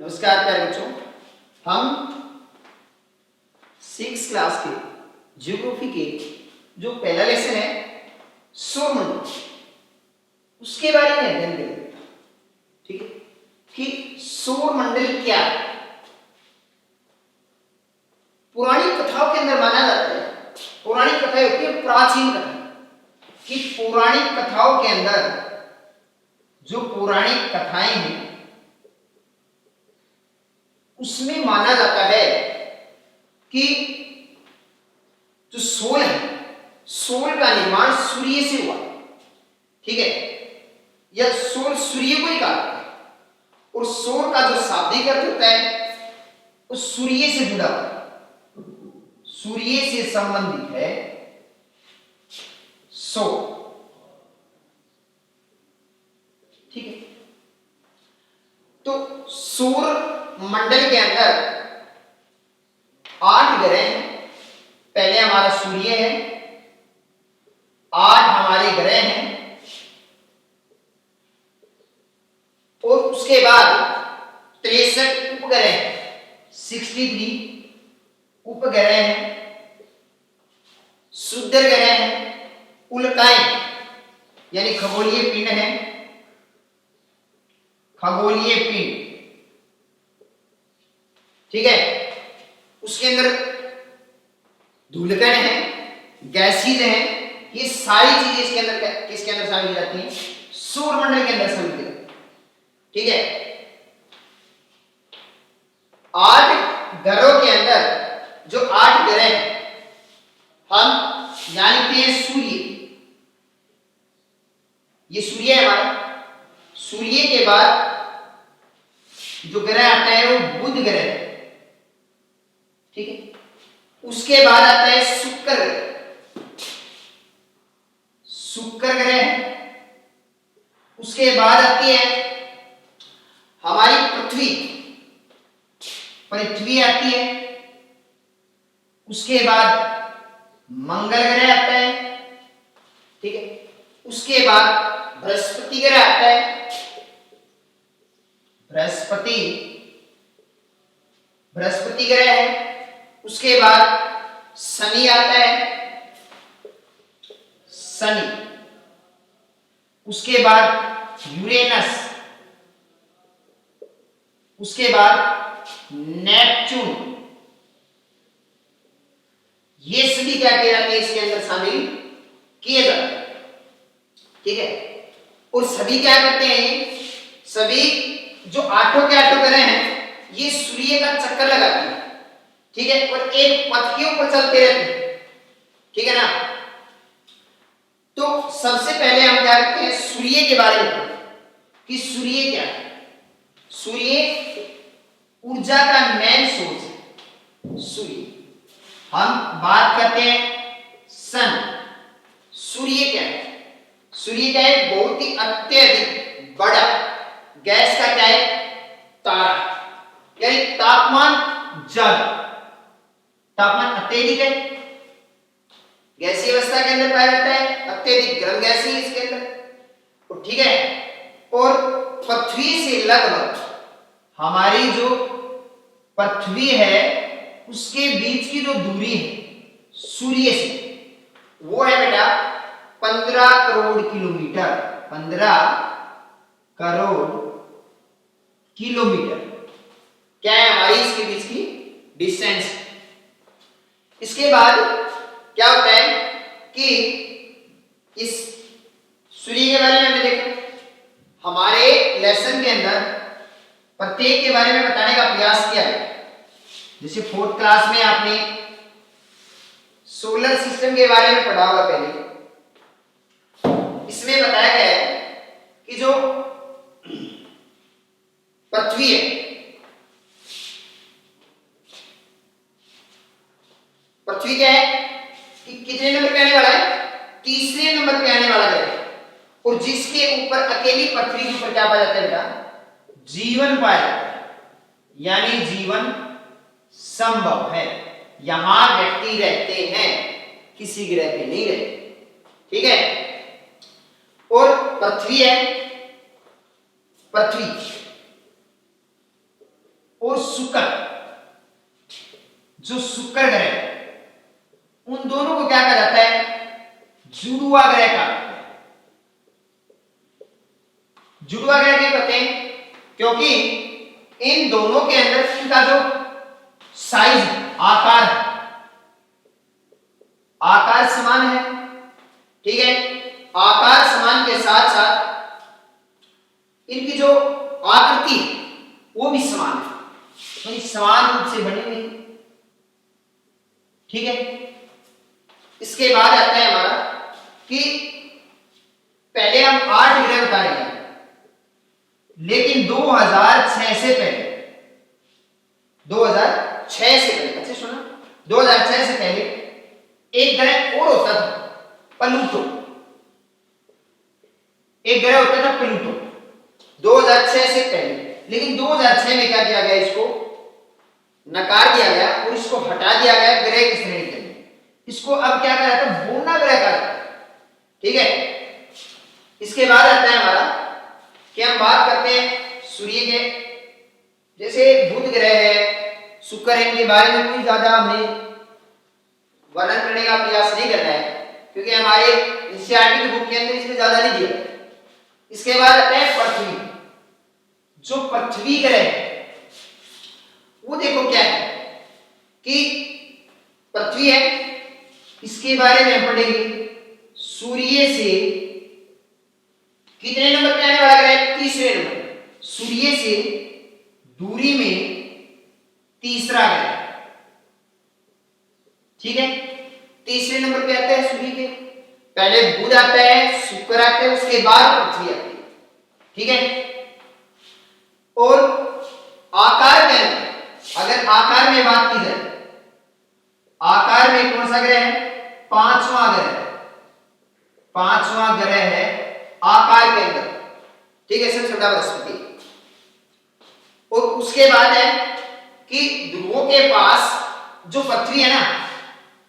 नमस्कार प्यारे बच्चों, हम 6 क्लास के ज्योग्राफी के जो पहला लेसन है सौरमंडल, उसके बारे में अध्ययन करेंगे। ठीक है कि सौरमंडल क्या है। पुरानी कथाओं के अंदर माना जाता है, पुरानी कथाएं होती है प्राचीन कथाएं, कि पौराणिक कथाओं के अंदर जो पौराणिक कथाएं हैं उसमें माना जाता है कि जो सोल है, सोल का निर्माण सूर्य से हुआ। ठीक है, यह सोल सूर्य को ही कहा जाता है और सोल का जो शाब्दिक अर्थ होता है वो सूर्य से जुड़ा हुआ है, सूर्य से संबंधित है सोल। ठीक है, तो सौर मंडल के अंदर 8 ग्रह हैं। पहले हमारा सूर्य है, 8 हमारे ग्रह हैं और उसके बाद 63 उपग्रह हैं, 63 उपग्रह हैं, क्षुद्र ग्रह हैं, उल्काएं यानी खगोलीय पिंड हैं, खगोलीय पिंड। ठीक है, उसके अंदर धूलकण है, गैसीज हैं, ये सारी चीजें इसके अंदर किसके अंदर शामिल की जाती हैं? सौरमंडल के अंदर शामिल की जाती है। ठीक है, 8 ग्रहों के अंदर जो 8 ग्रह हैं, हम जानते हैं सूर्य, ये सूर्य है हमारा। सूर्य के बाद जो ग्रह आता है वो बुध ग्रह है। ठीक है, उसके बाद आता है शुक्र ग्रह, शुक्र ग्रह है। उसके बाद आती है हमारी पृथ्वी, पृथ्वी आती है। उसके बाद मंगल ग्रह आता है। ठीक है, उसके बाद बृहस्पति ग्रह आता है, बृहस्पति ग्रह है। उसके बाद शनि आता है, शनि। उसके बाद यूरेनस, उसके बाद नेपच्यून। ये सभी क्या किए जाते हैं? इसके अंदर शामिल किए जाते हैं। ठीक है, और सभी क्या करते हैं? ये सभी जो 8 के 8 ग्रह हैं ये सूर्य का चक्कर लगाते हैं। ठीक है, और एक पथ के ऊपर चलते रहते हैं। ठीक है ना। तो सबसे पहले हम क्या करते हैं? सूर्य के बारे में पढ़ते हैं कि सूर्य क्या है। सूर्य ऊर्जा का मेन सोर्स है। सूर्य, हम बात करते हैं सन। सूर्य क्या है? सूर्य क्या है? बहुत ही अत्यधिक बड़ा गैस का क्या है? तारा, यानी तापमान ज्यादा, तापमान अत्यधिक है, गैसीय अवस्था के अंदर पाया जाता है, अत्यधिक गर्म गैस है इसके अंदर। ठीक है, और पृथ्वी से लगभग हमारी जो पृथ्वी है उसके बीच की जो दूरी है सूर्य से, वो है बेटा 15 करोड़ किलोमीटर। 15 करोड़ किलोमीटर क्या है हमारी इसके बीच की डिस्टेंस। इसके बाद क्या होता है कि इस सूर्य के बारे में हमने देखा, हमारे लेसन के अंदर प्रत्येक के बारे में बताने का प्रयास किया है। जैसे 4th क्लास में आपने सोलर सिस्टम के बारे में पढ़ा होगा पहले। इसमें बताया गया है कि जो पृथ्वी है, पृथ्वी क्या है कि कितने नंबर पे आने वाला है? तीसरे नंबर पे आने वाला ग्रह, और जिसके ऊपर अकेली पृथ्वी के ऊपर क्या पाया जाता है बेटा? जीवन पाया जाता है, यानी जीवन संभव है। यहां व्यक्ति रहते हैं, किसी ग्रह पे नहीं रहते। ठीक है, और पृथ्वी है, पृथ्वी जुड़वा ग्रह का, जुड़वा ग्रह क्यों कहते हैं? क्योंकि इन दोनों के अंदर इनका जो साइज, आकार समान है, ठीक है। आकार समान के साथ साथ इनकी जो आकृति वो भी समान है, यानी समान रूप से बनी हुई, ठीक है। इसके बाद आता है हमारा कि पहले हम 8 ग्रह बता रहे हैं, लेकिन 2006 से पहले, 2006 से पहले, अच्छा सुना, 2006 से पहले एक ग्रह और होता था, प्लूटो। एक ग्रह होता था प्लूटो 2006 से पहले, लेकिन 2006 में क्या किया गया, इसको नकार दिया गया और इसको हटा दिया गया ग्रह की श्रेणी के लिए। इसको अब क्या कहा जाता है, बोना ग्रह कहा जाता है, ठीक है। इसके बाद आता है हमारा कि हम बात करते हैं सूर्य के, जैसे बुध ग्रह है, शुक्र है, इनके बारे में कोई ज्यादा हमने वर्णन करने का प्रयास नहीं करना है, क्योंकि हमारे एनसीईआरटी की बुक के अंदर इसमें ज्यादा नहीं दिया। इसके बाद आता है पृथ्वी। जो पृथ्वी ग्रह है वो देखो क्या है कि पृथ्वी है, इसके बारे में हम पढ़ेंगे। सूर्य से कितने नंबर पे आने वाला ग्रह है? तीसरे नंबर। सूर्य से दूरी में तीसरा ग्रह, ठीक है। तीसरे नंबर पे आता है सूर्य के, पहले बुध आता है, शुक्र आता है, उसके बाद पृथ्वी आती है, ठीक है। और आकार के अंदर अगर आकार में बात की जाए, आकार में कौन सा ग्रह है? पांचवा ग्रह, पांचवा ग्रह है आकार के अंदर, ठीक है। सबसे बड़ा बृहस्पति। और उसके बाद है कि ध्रुवों के पास जो पृथ्वी है ना,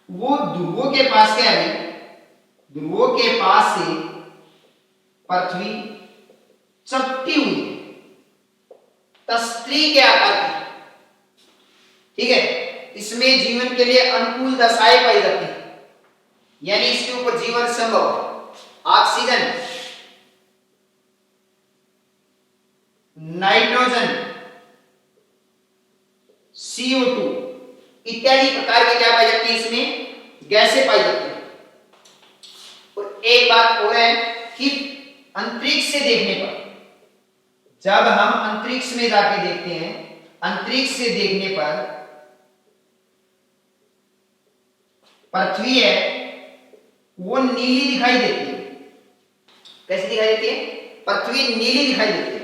वो ध्रुवों के पास क्या है? ध्रुवों के पास से पृथ्वी चपटी हुई है, तस्त्री के आकार की, ठीक है। इसमें जीवन के लिए अनुकूल दशाएं पाई जाती है, यानी इसके ऊपर जीवन संभव है। ऑक्सीजन, नाइट्रोजन, CO2 इत्यादि प्रकार की क्या पाई जाती है? इसमें गैसें पाई जाती है। और एक बात और है कि अंतरिक्ष से देखने पर, जब हम अंतरिक्ष में जाके देखते हैं, अंतरिक्ष से देखने पर पृथ्वी है वो नीली दिखाई देती है। कैसी दिखाई देती है? पृथ्वी नीली दिखाई देती है,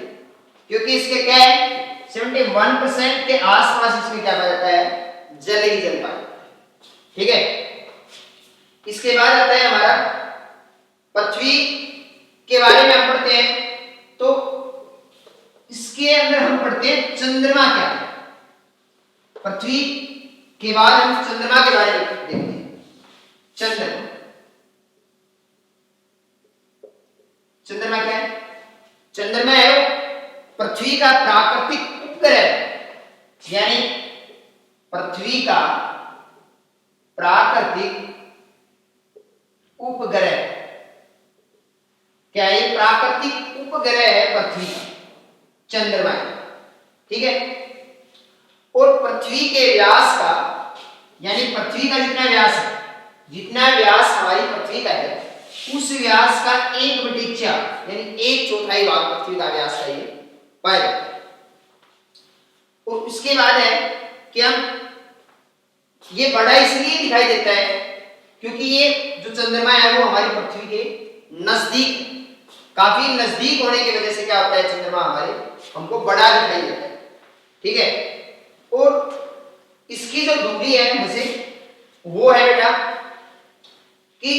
क्योंकि इसके क्या है, 71% के आसपास इसमें क्या पाया जाता है? जल ही जल पाया, ठीक है। इसके बाद आता है हमारा पृथ्वी के बारे में हम पढ़ते हैं, तो इसके अंदर हम पढ़ते हैं चंद्रमा क्या है। पृथ्वी के बाद हम चंद्रमा के बारे में देखते हैं। चंद्रमा, चंद्रमा क्या है? चंद्रमा है पृथ्वी का प्राकृतिक उपग्रह, यानी पृथ्वी का प्राकृतिक उपग्रह। क्या ये प्राकृतिक उपग्रह है पृथ्वी का, चंद्रमा, ठीक है। और पृथ्वी के व्यास का, यानी पृथ्वी का जितना व्यास है, जितना व्यास हमारी पृथ्वी का है, उस व्यास का 1/4 यानी 1/4 भाग पृथ्वी का व्यास का ये पाया जाता है। और उसके बाद है कि हम ये बड़ा इसलिए दिखाई देता है क्योंकि ये जो चंद्रमा है वो हमारी पृथ्वी के नजदीक, काफी नजदीक होने की वजह से क्या होता है, चंद्रमा हमारे हमको बड़ा दिखाई देता है, ठीक है। और इसकी जो दूरी है हमसे वो है बेटा कि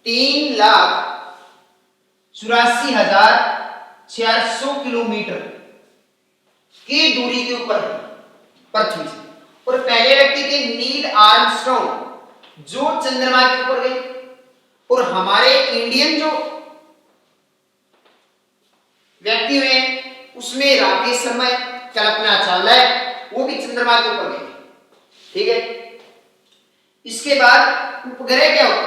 3,84,400 किलोमीटर की दूरी के ऊपर पृथ्वी से। और पहले व्यक्ति थे नील आर्मस्ट्रॉन्ग, जो चंद्रमा के ऊपर गए। और हमारे इंडियन जो व्यक्ति हुए उसमें राकेश शर्मा, कल्पना चावला है, वो भी चंद्रमा के ऊपर गए, ठीक है। इसके बाद उपग्रह क्या होता है?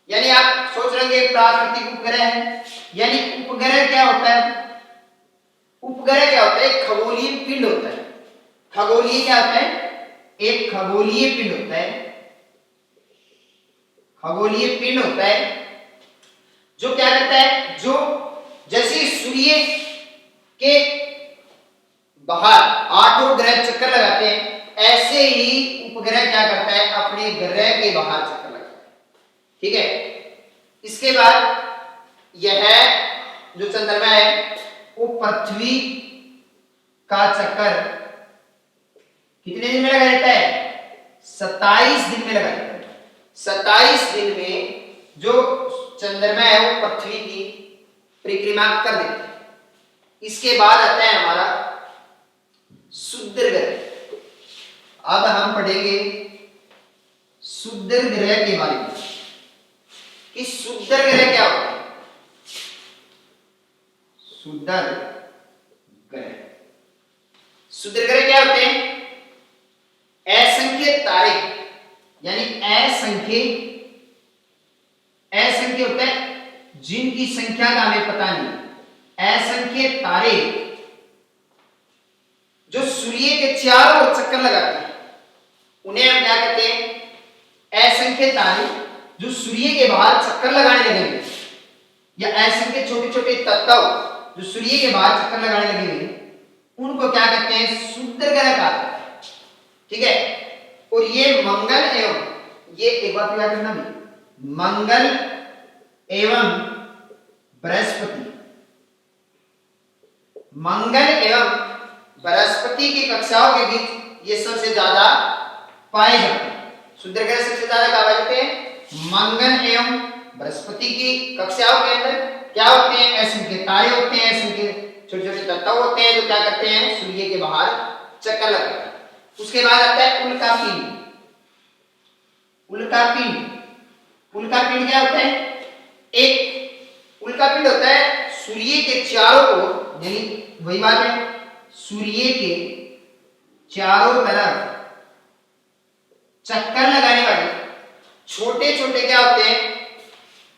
यानी आप सोच रहे होंगे प्राकृतिक उपग्रह है, यानी उपग्रह क्या होता है? उपग्रह क्या होता है? एक खगोलीय पिंड होता है। खगोलीय क्या होता है? एक खगोलीय पिंड होता है, खगोलीय पिंड होता है जो क्या करता है, जो जैसे सूर्य के बाहर आठों ग्रह चक्कर लगाते हैं, ऐसे ही उपग्रह क्या करता है, अपने ग्रह के बाहर चक्कर लगाता है। ठीक है। इसके बाद यह जो चंद्रमा है वो पृथ्वी का चक्कर कितने दिन में लगा देता है? 27 दिन में लगा देता है। 27 दिन में जो चंद्रमा है वो पृथ्वी की परिक्रमा कर देता है। इसके बाद आता है हमारा शुद्ध ग्रह। अब हम पढ़ेंगे शुद्ध ग्रह के बारे में कि शुद्ध ग्रह क्या होता है। शुद्ध ग्रह, शुद्ध ग्रह क्या होते हैं? असंख्य तारे, यानी असंख्य होता है जिनकी संख्या का हमें पता नहीं। असंख्य तारे जो सूर्य के चारों ओर चक्कर लगाते हैं उन्हें हम क्या कहते हैं? असंख्य तारे जो सूर्य के बाहर चक्कर लगाने लगेंगे, या असंख्य छोटे छोटे तत्व जो सूर्य के बाहर चक्कर लगाने लगेंगे, उनको क्या कहते हैं? शुद्ध ग्रह कहते हैं। ठीक है। और ये मंगल एवं, ये एक बात याद रखना भी, मंगल एवं बृहस्पति, मंगल एवं बृहस्पति की कक्षाओं के बीच ये सबसे ज्यादा पाए जाते हैं। शुद्ध ग्रह सबसे ज्यादा कहा जाते हैं मंगल एवं बृहस्पति की कक्षाओं के अंदर क्या होते हैं? असंख्य तारे होते हैं, असंख्य छोटे छोटे तत्व होते हैं जो क्या करते हैं? सूर्य के बाहर चक्कर लगाते हैं। उसके बाद आता है उल्का पिंड। उल्का पिंड, उल्का पिंड क्या होता है? एक उल्का पिंड होता है सूर्य के चारों ओर, यानी वही बात है, सूर्य के चारों तरफ चक्कर लगाने वाले छोटे छोटे क्या होते हैं?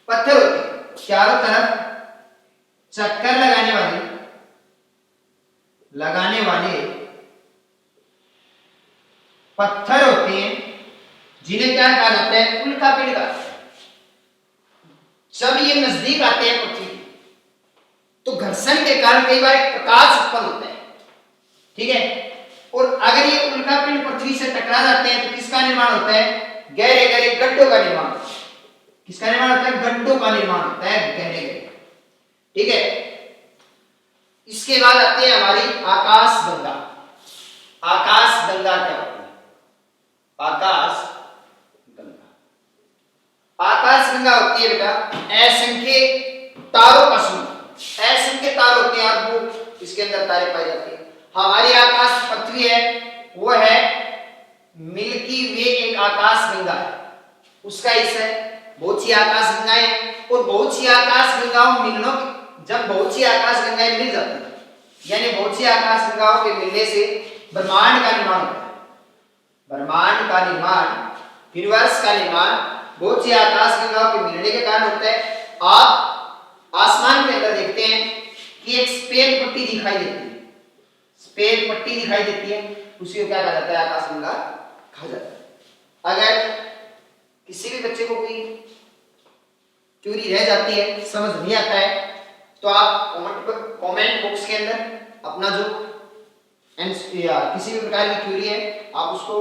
पत्थर होते हैं। चारों तरफ चक्कर लगाने वाले पत्थर होते हैं जिन्हें क्या कहा जाता है? उल्का पिंड कहा जाता है। जब ये नजदीक आते हैं पृथ्वी तो घर्षण के कारण कई बार प्रकाश उत्पन्न होता है। ठीक है। और अगर ये उल्का पिंड पृथ्वी से टकरा जाते हैं तो किसका निर्माण होता है? गहरे गहरे गड्ढों का निर्माण होता है। किसका निर्माण होता है? गड्ढों का निर्माण होता है, गहरे गहरे। ठीक है। इसके बाद आती है हमारी आकाश गंगा। आकाश गंगा क्या होती है? आकाश गंगा, आकाश गंगा होती है बेटा असंख्य तारों का समूह। असंख्य तारे होते हैं और वो इसके अंदर तारे पाई जाती है। हमारी आकाश पृथ्वी है वो है मिल्की वे, एक आकाश गंगा है, उसका हिस्सा है। बहुत सी आकाश गंगाएं हैं और बहुत सी आकाश गंगाओं मिलनों, जब बहुत सी आकाश गंगाएं मिल जाती है, यानी बहुत सी आकाश गंगाओं के मिलने से ब्रह्मांड का निर्माण होता है। ब्रह्मांड का निर्माण, यूनिवर्स का निर्माण बहुत सी आकाश गंगाओं के मिलने के कारण होता है। आप आसमान के अंदर देखते हैं कि एक सफेद पट्टी दिखाई देती है, सफेद पट्टी दिखाई देती है, उसी को क्या कहा जाता है? आकाश गंगा कहा जाता है। अगर किसी भी बच्चे को कोई क्वेरी रह जाती है, समझ नहीं आता है, तो आप कमेंट बॉक्स के अंदर अपना जो किसी भी प्रकार की क्वेरी है आप उसको